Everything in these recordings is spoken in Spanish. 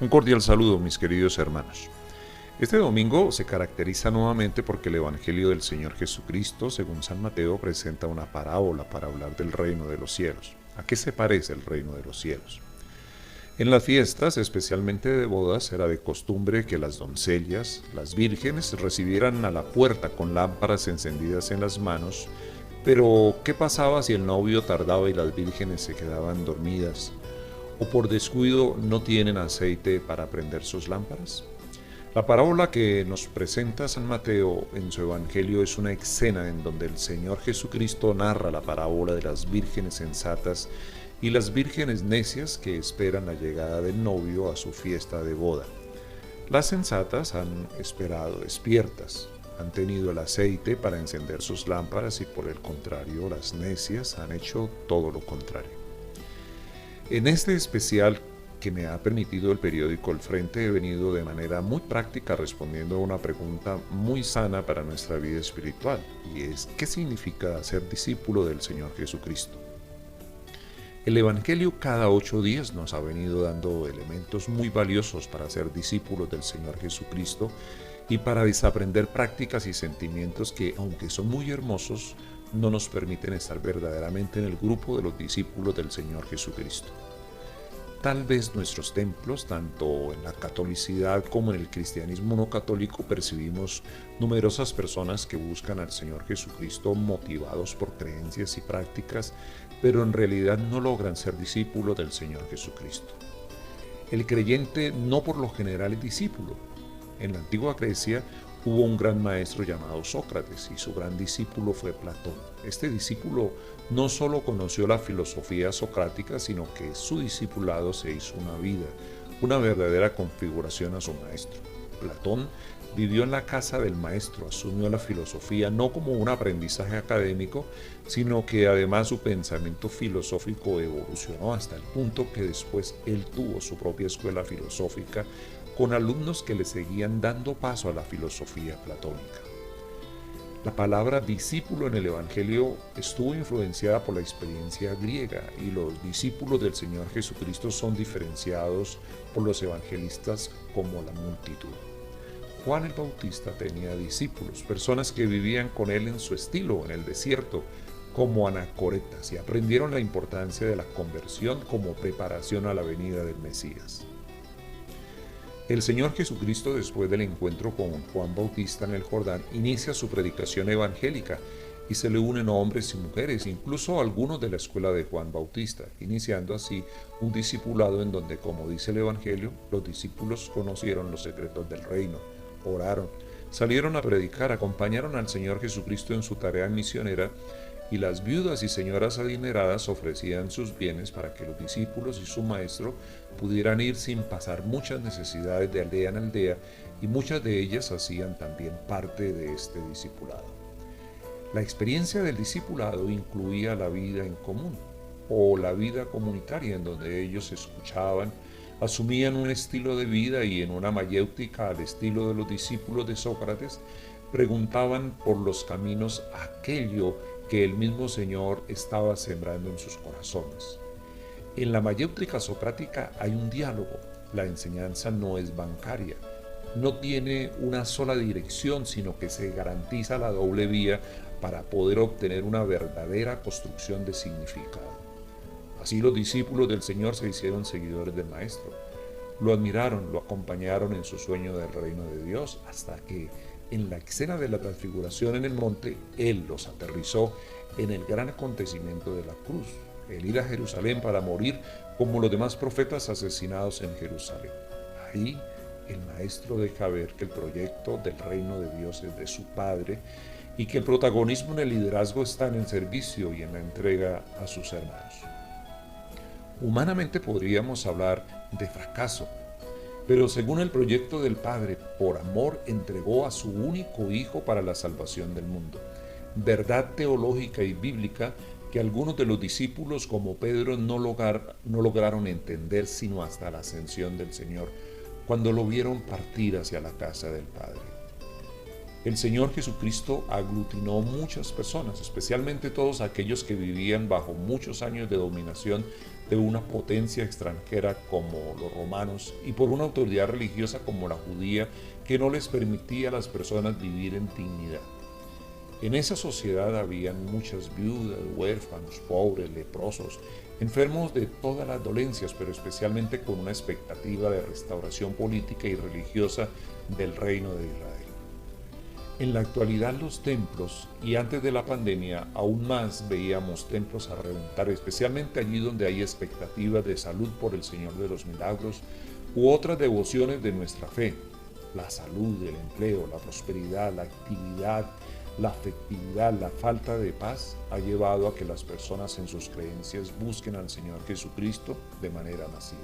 Un cordial saludo, mis queridos hermanos. Este domingo se caracteriza nuevamente porque el Evangelio del Señor Jesucristo, según San Mateo, presenta una parábola para hablar del reino de los cielos. ¿A qué se parece el reino de los cielos? En las fiestas, especialmente de bodas, era de costumbre que las doncellas, las vírgenes, recibieran a la puerta con lámparas encendidas en las manos. Pero, ¿qué pasaba si el novio tardaba y las vírgenes se quedaban dormidas? ¿O por descuido no tienen aceite para prender sus lámparas? La parábola que nos presenta San Mateo en su Evangelio es una escena en donde el Señor Jesucristo narra la parábola de las vírgenes sensatas y las vírgenes necias que esperan la llegada del novio a su fiesta de boda. Las sensatas han esperado despiertas, han tenido el aceite para encender sus lámparas y por el contrario las necias han hecho todo lo contrario. En este especial que me ha permitido el periódico El Frente he venido de manera muy práctica respondiendo a una pregunta muy sana para nuestra vida espiritual, y es ¿qué significa ser discípulo del Señor Jesucristo? El Evangelio cada 8 días nos ha venido dando elementos muy valiosos para ser discípulos del Señor Jesucristo y para desaprender prácticas y sentimientos que, aunque son muy hermosos, no nos permiten estar verdaderamente en el grupo de los discípulos del Señor Jesucristo. Tal vez nuestros templos, tanto en la catolicidad como en el cristianismo no católico, percibimos numerosas personas que buscan al Señor Jesucristo motivados por creencias y prácticas, pero en realidad no logran ser discípulos del Señor Jesucristo. El creyente no por lo general es discípulo. En la antigua Grecia hubo un gran maestro llamado Sócrates y su gran discípulo fue Platón. Este discípulo no solo conoció la filosofía socrática, sino que su discipulado se hizo una vida, una verdadera configuración a su maestro. Platón vivió en la casa del maestro, asumió la filosofía no como un aprendizaje académico, sino que además su pensamiento filosófico evolucionó hasta el punto que después él tuvo su propia escuela filosófica con alumnos que le seguían dando paso a la filosofía platónica. La palabra discípulo en el Evangelio estuvo influenciada por la experiencia griega y los discípulos del Señor Jesucristo son diferenciados por los evangelistas como la multitud. Juan el Bautista tenía discípulos, personas que vivían con él en su estilo, en el desierto, como anacoretas, y aprendieron la importancia de la conversión como preparación a la venida del Mesías. El Señor Jesucristo, después del encuentro con Juan Bautista en el Jordán, inicia su predicación evangélica y se le unen hombres y mujeres, incluso algunos de la escuela de Juan Bautista, iniciando así un discipulado en donde, como dice el Evangelio, los discípulos conocieron los secretos del reino, oraron, salieron a predicar, acompañaron al Señor Jesucristo en su tarea misionera, y las viudas y señoras adineradas ofrecían sus bienes para que los discípulos y su maestro pudieran ir sin pasar muchas necesidades de aldea en aldea, y muchas de ellas hacían también parte de este discipulado. La experiencia del discipulado incluía la vida en común o la vida comunitaria, en donde ellos escuchaban, asumían un estilo de vida y en una mayéutica al estilo de los discípulos de Sócrates, preguntaban por los caminos aquello que el mismo Señor estaba sembrando en sus corazones. En la mayéutica socrática hay un diálogo, la enseñanza no es bancaria, no tiene una sola dirección, sino que se garantiza la doble vía para poder obtener una verdadera construcción de significado. Así los discípulos del Señor se hicieron seguidores del Maestro, lo admiraron, lo acompañaron en su sueño del reino de Dios, hasta que en la escena de la transfiguración en el monte, Él los aterrizó en el gran acontecimiento de la cruz, el ir a Jerusalén para morir como los demás profetas asesinados en Jerusalén. Ahí el Maestro deja ver que el proyecto del reino de Dios es de su Padre y que el protagonismo en el liderazgo está en el servicio y en la entrega a sus hermanos. Humanamente podríamos hablar de fracaso, pero según el proyecto del Padre, por amor entregó a su único Hijo para la salvación del mundo. Verdad teológica y bíblica que algunos de los discípulos como Pedro no lograron entender sino hasta la ascensión del Señor, cuando lo vieron partir hacia la casa del Padre. El Señor Jesucristo aglutinó muchas personas, especialmente todos aquellos que vivían bajo muchos años de dominación de una potencia extranjera como los romanos y por una autoridad religiosa como la judía que no les permitía a las personas vivir en dignidad. En esa sociedad habían muchas viudas, huérfanos, pobres, leprosos, enfermos de todas las dolencias, pero especialmente con una expectativa de restauración política y religiosa del reino de Israel. En la actualidad los templos, y antes de la pandemia aún más veíamos templos a reventar, especialmente allí donde hay expectativas de salud por el Señor de los Milagros u otras devociones de nuestra fe. La salud, el empleo, la prosperidad, la actividad, la afectividad, la falta de paz ha llevado a que las personas en sus creencias busquen al Señor Jesucristo de manera masiva.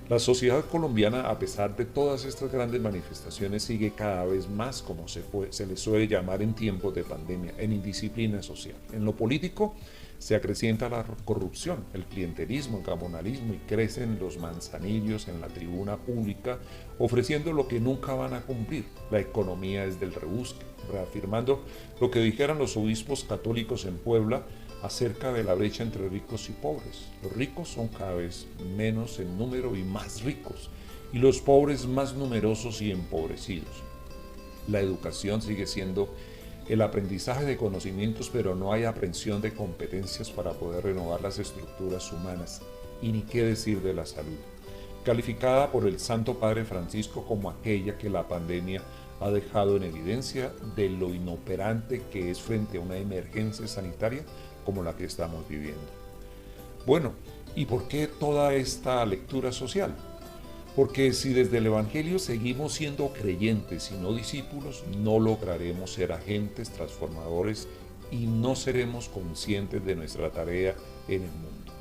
La sociedad colombiana, a pesar de todas estas grandes manifestaciones, sigue cada vez más, como se le suele llamar en tiempos de pandemia, en indisciplina social. En lo político se acrecienta la corrupción, el clientelismo, el gamonalismo y crecen los manzanillos en la tribuna pública ofreciendo lo que nunca van a cumplir. La economía es del rebusque, reafirmando lo que dijeran los obispos católicos en Puebla acerca de la brecha entre ricos y pobres. Los ricos son cada vez menos en número y más ricos, y los pobres más numerosos y empobrecidos. La educación sigue siendo el aprendizaje de conocimientos, pero no hay aprehensión de competencias para poder renovar las estructuras humanas, y ni qué decir de la salud, calificada por el Santo Padre Francisco como aquella que la pandemia ha dejado en evidencia de lo inoperante que es frente a una emergencia sanitaria como la que estamos viviendo. Bueno, ¿y por qué toda esta lectura social? Porque si desde el Evangelio seguimos siendo creyentes y no discípulos, no lograremos ser agentes transformadores y no seremos conscientes de nuestra tarea en el mundo.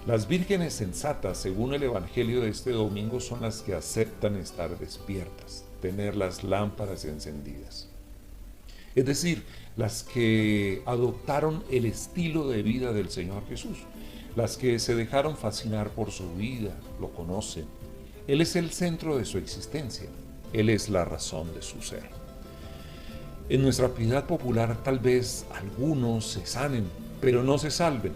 Las vírgenes sensatas, según el Evangelio de este domingo, son las que aceptan estar despiertas, tener las lámparas encendidas. Es decir, las que adoptaron el estilo de vida del Señor Jesús, las que se dejaron fascinar por su vida, lo conocen. Él es el centro de su existencia, Él es la razón de su ser. En nuestra piedad popular tal vez algunos se sanen, pero no se salven.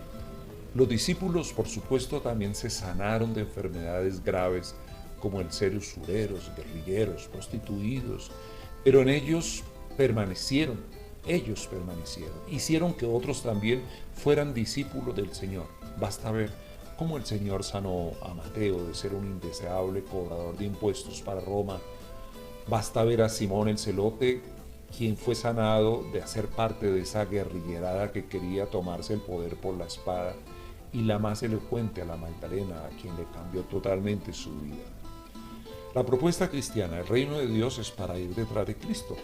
Los discípulos, por supuesto, también se sanaron de enfermedades graves como el ser usureros, guerrilleros, prostituidos, pero en ellos permanecieron, hicieron que otros también fueran discípulos del Señor. Basta ver cómo el Señor sanó a Mateo de ser un indeseable cobrador de impuestos para Roma. Basta ver a Simón el Celote, quien fue sanado de hacer parte de esa guerrillerada que quería tomarse el poder por la espada, y la más elocuente a la Magdalena, a quien le cambió totalmente su vida. La propuesta cristiana, el reino de Dios, es para ir detrás de Cristo,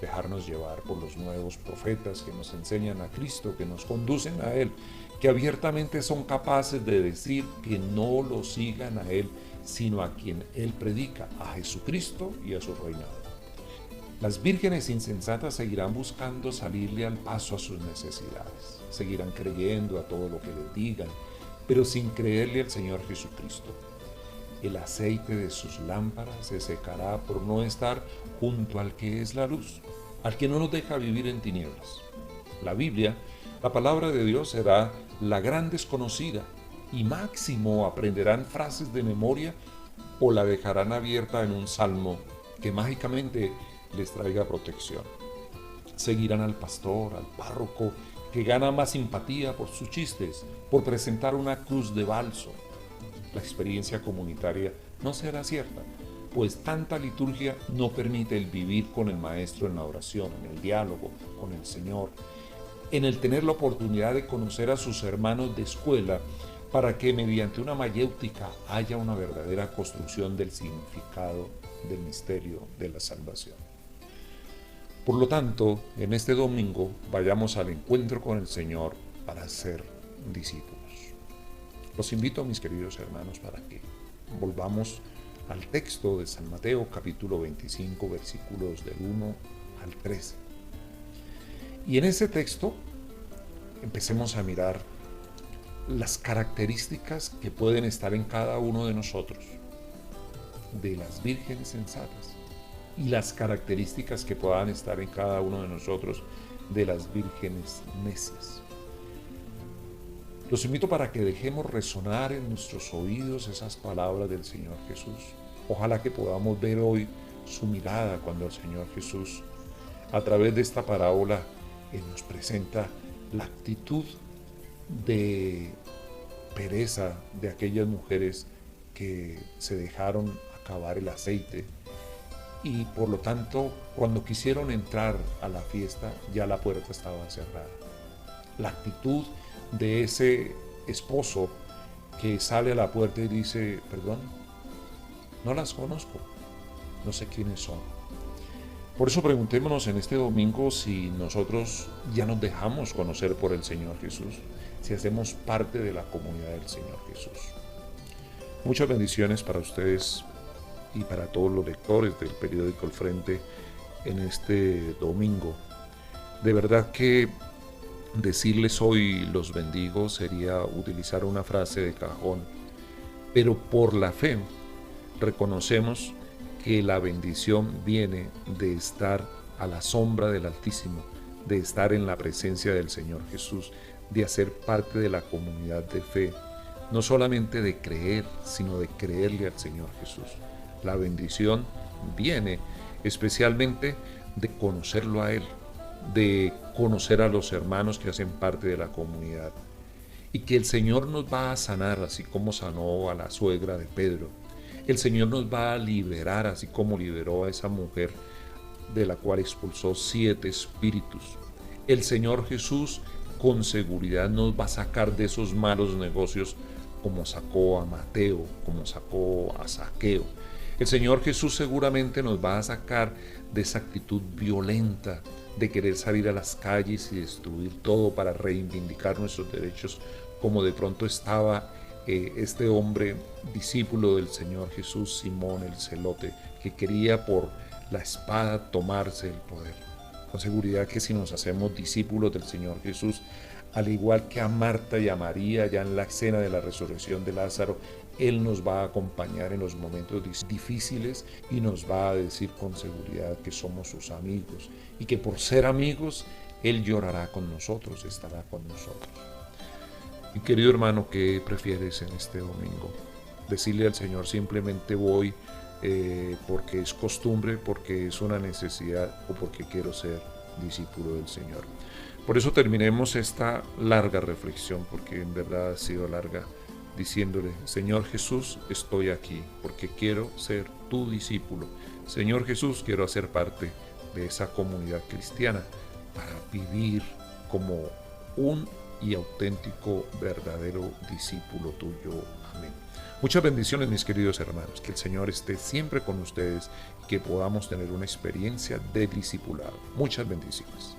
dejarnos llevar por los nuevos profetas que nos enseñan a Cristo, que nos conducen a Él, que abiertamente son capaces de decir que no lo sigan a Él, sino a quien Él predica, a Jesucristo y a su reinado. Las vírgenes insensatas seguirán buscando salirle al paso a sus necesidades, seguirán creyendo a todo lo que les digan, pero sin creerle al Señor Jesucristo. El aceite de sus lámparas se secará por no estar junto al que es la luz, al que no nos deja vivir en tinieblas. La Biblia, la palabra de Dios, será la gran desconocida y máximo aprenderán frases de memoria o la dejarán abierta en un salmo que mágicamente les traiga protección. Seguirán al pastor, al párroco, que gana más simpatía por sus chistes, por presentar una cruz de balso. La experiencia comunitaria no será cierta, pues tanta liturgia no permite el vivir con el Maestro en la oración, en el diálogo con el Señor, en el tener la oportunidad de conocer a sus hermanos de escuela, para que mediante una mayéutica haya una verdadera construcción del significado del misterio de la salvación. Por lo tanto, en este domingo vayamos al encuentro con el Señor para ser discípulos. Los invito, mis queridos hermanos, para que volvamos al texto de San Mateo, capítulo 25, versículos del 1 al 13. Y en ese texto empecemos a mirar las características que pueden estar en cada uno de nosotros, de las vírgenes sensatas. y las características que puedan estar en cada uno de nosotros de las vírgenes necias. Los invito para que dejemos resonar en nuestros oídos esas palabras del Señor Jesús. Ojalá que podamos ver hoy su mirada cuando el Señor Jesús, a través de esta parábola, nos presenta la actitud de pereza de aquellas mujeres que se dejaron acabar el aceite y por lo tanto cuando quisieron entrar a la fiesta ya la puerta estaba cerrada. La actitud de ese esposo que sale a la puerta y dice, perdón, no las conozco, no sé quiénes son. Por eso preguntémonos en este domingo si nosotros ya nos dejamos conocer por el Señor Jesús, si hacemos parte de la comunidad del Señor Jesús. Muchas bendiciones para ustedes y para todos los lectores del periódico El Frente en este domingo. De verdad que decirles hoy los bendigo sería utilizar una frase de cajón, pero por la fe reconocemos que la bendición viene de estar a la sombra del Altísimo, de estar en la presencia del Señor Jesús, de hacer parte de la comunidad de fe, no solamente de creer, sino de creerle al Señor Jesús. La bendición viene especialmente de conocerlo a Él, de conocer a los hermanos que hacen parte de la comunidad, y que el Señor nos va a sanar, así como sanó a la suegra de Pedro. El Señor nos va a liberar, así como liberó a esa mujer de la cual expulsó 7 espíritus. El Señor Jesús con seguridad nos va a sacar de esos malos negocios como sacó a Mateo, como sacó a Zaqueo. El Señor Jesús seguramente nos va a sacar de esa actitud violenta de querer salir a las calles y destruir todo para reivindicar nuestros derechos, como de pronto estaba este hombre discípulo del Señor Jesús, Simón el Celote, que quería por la espada tomarse el poder. Con seguridad que si nos hacemos discípulos del Señor Jesús, al igual que a Marta y a María ya en la escena de la resurrección de Lázaro, Él nos va a acompañar en los momentos difíciles y nos va a decir con seguridad que somos sus amigos y que por ser amigos, Él llorará con nosotros, estará con nosotros. Mi querido hermano, ¿qué prefieres en este domingo? Decirle al Señor simplemente voy porque es costumbre, porque es una necesidad o porque quiero ser discípulo del Señor. Por eso terminemos esta larga reflexión, porque en verdad ha sido larga, diciéndole, Señor Jesús, estoy aquí porque quiero ser tu discípulo. Señor Jesús, quiero hacer parte de esa comunidad cristiana para vivir como un y auténtico, verdadero discípulo tuyo. Amén. Muchas bendiciones, mis queridos hermanos. Que el Señor esté siempre con ustedes y que podamos tener una experiencia de discipulado. Muchas bendiciones.